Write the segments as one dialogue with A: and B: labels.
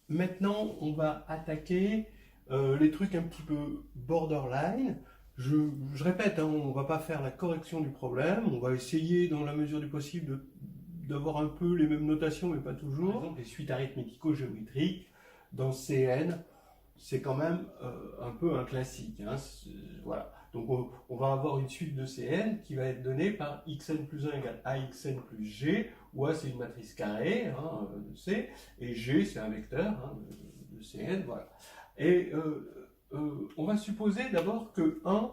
A: maintenant, on va attaquer les trucs un petit peu borderline. Je répète, hein, on ne va pas faire la correction du problème. On va essayer, dans la mesure du possible, d'avoir un peu les mêmes notations, mais pas toujours. Par exemple, les suites arithmético-géométriques dans CN, c'est quand même un peu un classique. Hein, voilà. Donc on va avoir une suite de Cn qui va être donnée par xn plus 1 égale axn plus g, où A c'est une matrice carrée hein, de C, et G c'est un vecteur hein, de Cn. Voilà. Et on va supposer d'abord que 1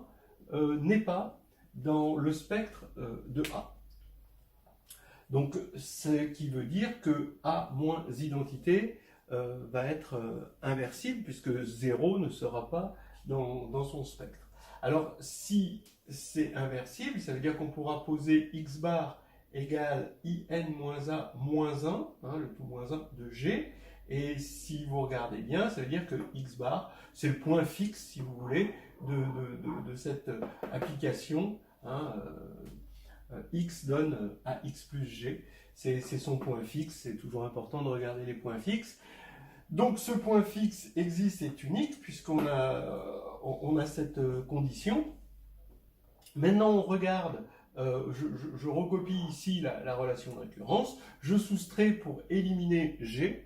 A: n'est pas dans le spectre de A. Donc, ce qui veut dire que A moins identité va être inversible, puisque 0 ne sera pas dans son spectre. Alors, si c'est inversible, ça veut dire qu'on pourra poser x bar égale in moins a moins 1, hein, le tout moins 1 de g, et si vous regardez bien, ça veut dire que x bar, c'est le point fixe, si vous voulez, de cette application, hein, x donne à x plus g, c'est son point fixe, c'est toujours important de regarder les points fixes. Donc ce point fixe existe et est unique puisqu'on a cette condition. Maintenant on regarde, je recopie ici la relation de récurrence, je soustrais pour éliminer g,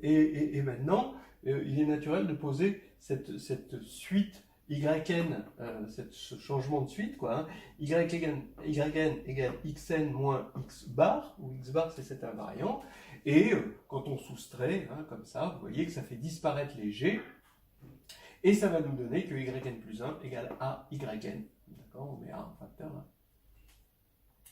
A: et maintenant il est naturel de poser cette suite yn, ce changement de suite, quoi, hein, yn égale xn moins x bar, où x bar c'est cette invariant, et quand on soustrait, hein, comme ça, vous voyez que ça fait disparaître les g, et ça va nous donner que yn plus 1 égale a yn. D'accord, on met a en facteur là.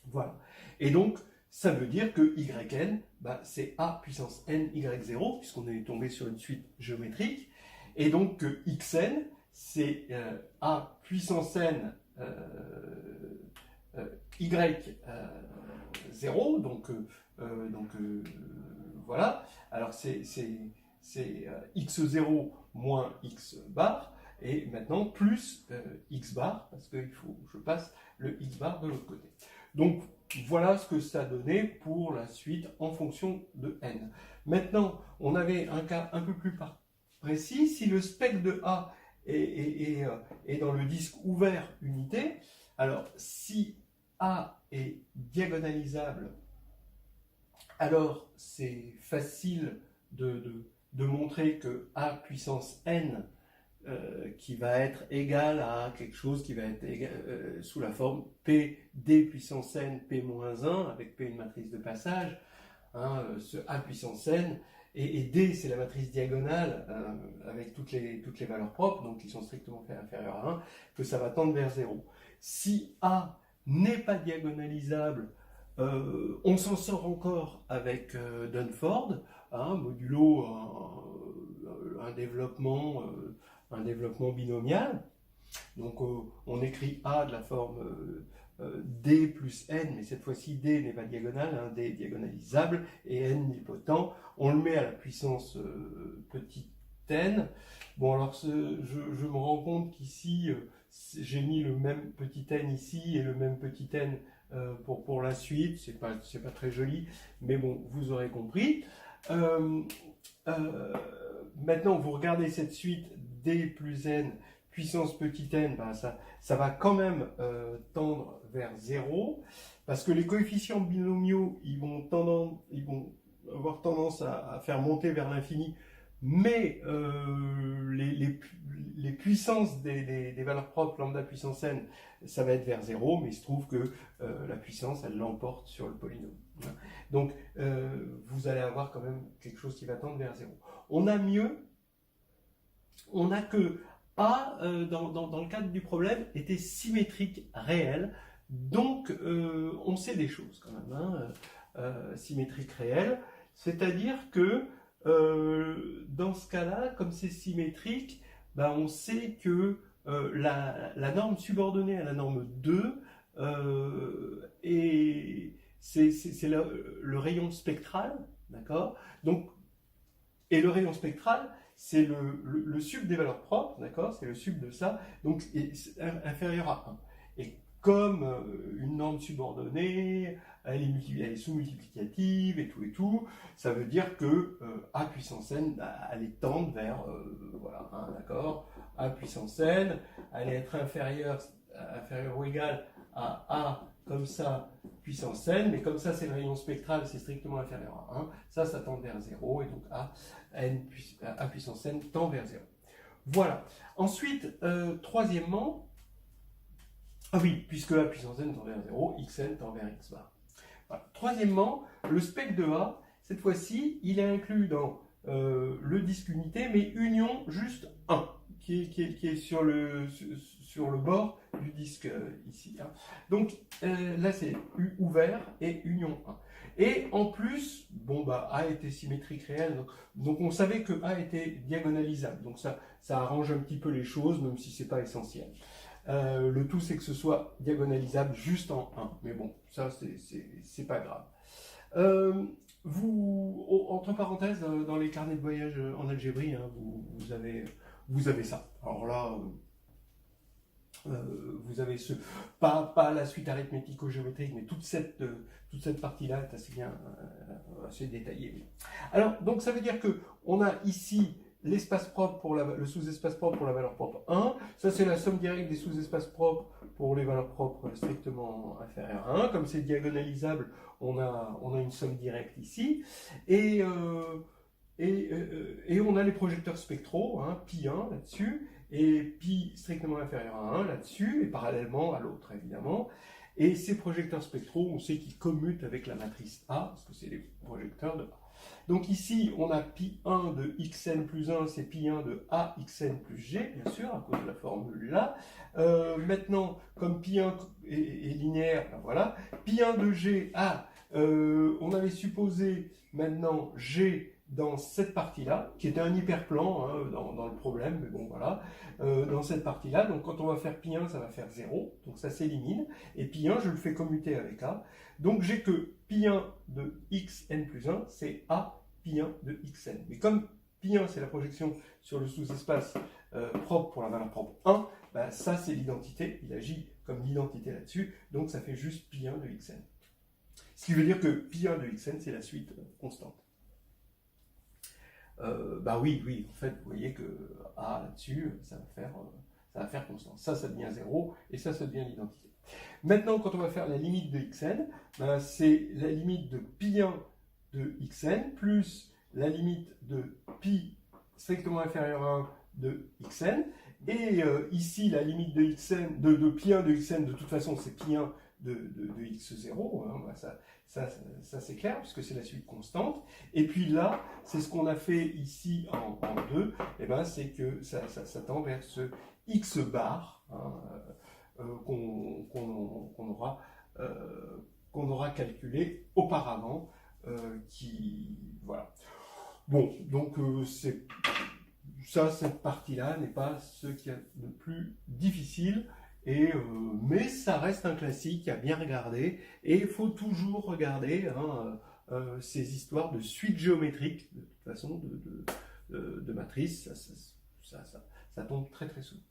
A: Voilà. Et donc, ça veut dire que yn, bah, c'est a puissance n y0, puisqu'on est tombé sur une suite géométrique, et donc que xn, c'est a puissance n y0, donc voilà, alors c'est x0 moins x bar, et maintenant plus x bar, parce qu'il faut que je passe le x bar de l'autre côté. Donc voilà ce que ça donnait pour la suite en fonction de n. Maintenant, on avait un cas un peu plus précis. Si le spectre de A est dans le disque ouvert unité, alors si A est diagonalisable, alors c'est facile de montrer que A puissance n qui va être égal à quelque chose qui va être sous la forme P d puissance n P moins 1, avec P une matrice de passage, hein, ce A puissance n, et D c'est la matrice diagonale avec toutes les valeurs propres, donc qui sont strictement inférieures à 1, que ça va tendre vers 0. Si A n'est pas diagonalisable, on s'en sort encore avec Dunford, hein, modulo un développement binomial. Donc on écrit A de la forme D plus N, mais cette fois-ci D n'est pas diagonale, hein, D est diagonalisable, et N nilpotent. On le met à la puissance petit n. Bon, alors je me rends compte qu'ici, j'ai mis le même petit n ici et le même petit n pour la suite. C'est pas très joli, mais bon, vous aurez compris. Maintenant, vous regardez cette suite D plus N puissance petit n, ben ça va quand même tendre vers 0, parce que les coefficients binomiaux, ils vont avoir tendance à faire monter vers l'infini, mais les puissances des valeurs propres lambda puissance n, ça va être vers 0, mais il se trouve que la puissance, elle l'emporte sur le polynôme. Donc, vous allez avoir quand même quelque chose qui va tendre vers 0. On a mieux, on a que A, dans le cadre du problème, était symétrique réel, donc on sait des choses quand même, hein, symétrique réel, c'est-à-dire que dans ce cas-là, comme c'est symétrique, ben on sait que la norme subordonnée à la norme 2 c'est le rayon spectral, d'accord? Donc, et le rayon spectral, c'est le sub des valeurs propres, d'accord? C'est le sub de ça, donc c'est inférieur à 1. Et comme une norme subordonnée, elle est sous-multiplicative et tout, ça veut dire que A puissance n, bah, allait tendre vers, voilà, hein, d'accord, A puissance n, allait être inférieure ou égale à A comme ça, puissance n, mais comme ça c'est le rayon spectral, c'est strictement inférieur à 1, ça tend vers 0, et donc A puissance n tend vers 0. Voilà. Ensuite, troisièmement, ah oui, puisque A puissance n tend vers 0, xn tend vers x bar. Voilà. Troisièmement, le spectre de A, cette fois-ci, il est inclus dans le disque unité, mais union juste 1, qui est sur le bord du disque ici. Hein. Donc là, c'est U ouvert et union 1. Et en plus, bon, bah, A était symétrique réel, donc on savait que A était diagonalisable. Donc ça arrange un petit peu les choses, même si c'est pas essentiel. Le tout, c'est que ce soit diagonalisable juste en 1. Mais bon, ça, c'est pas grave. Entre parenthèses, dans les carnets de voyage en algébrie, hein, vous avez ça. Alors là, vous avez pas la suite arithmético-géométrique, mais toute cette partie-là est assez bien, assez détaillée. Alors, donc ça veut dire que on a ici l'espace propre pour le sous-espace propre pour la valeur propre 1. Ça, c'est la somme directe des sous-espaces propres pour les valeurs propres strictement inférieures à 1. Comme c'est diagonalisable, on a une somme directe ici. Et on a les projecteurs spectraux, hein, pi1 là-dessus, et pi strictement inférieur à 1 là-dessus, et parallèlement à l'autre, évidemment. Et ces projecteurs spectraux, on sait qu'ils commutent avec la matrice A, parce que c'est les projecteurs de A. Donc ici, on a pi1 de xn plus 1, c'est pi1 de axn plus g, bien sûr, à cause de la formule là. Maintenant, comme pi1 est linéaire, ben voilà, pi1 de g, on avait supposé maintenant g dans cette partie-là, qui était un hyperplan hein, dans le problème, mais bon voilà, dans cette partie-là, donc quand on va faire pi1, ça va faire 0, donc ça s'élimine, et pi1, je le fais commuter avec A, donc j'ai que pi1 de xn plus 1, c'est A pi1 de xn. Mais comme pi1, c'est la projection sur le sous-espace propre pour la valeur propre 1, ben ça c'est l'identité, il agit comme l'identité là-dessus, donc ça fait juste pi1 de xn. Ce qui veut dire que pi1 de xn, c'est la suite constante. Bah oui, en fait, vous voyez que A là-dessus, ça va faire constante. Ça devient 0, et ça devient l'identité. Maintenant, quand on va faire la limite de xn, ben, c'est la limite de pi1 de xn plus la limite de pi strictement inférieur à 1 de xn. Et ici, la limite de xn, de pi1 de xn, de toute façon, c'est pi1 de x0. Hein, ben ça c'est clair, puisque c'est la suite constante. Et puis là, c'est ce qu'on a fait ici en 2, et ben c'est que ça tend vers ce x bar hein, qu'on aura calculé auparavant. Voilà. Bon, donc cette partie-là n'est pas ce qu'il y a de plus difficile. Mais ça reste un classique à bien regarder, et il faut toujours regarder hein, ces histoires de suite géométrique, de toute façon, de matrice, ça tombe très très souvent.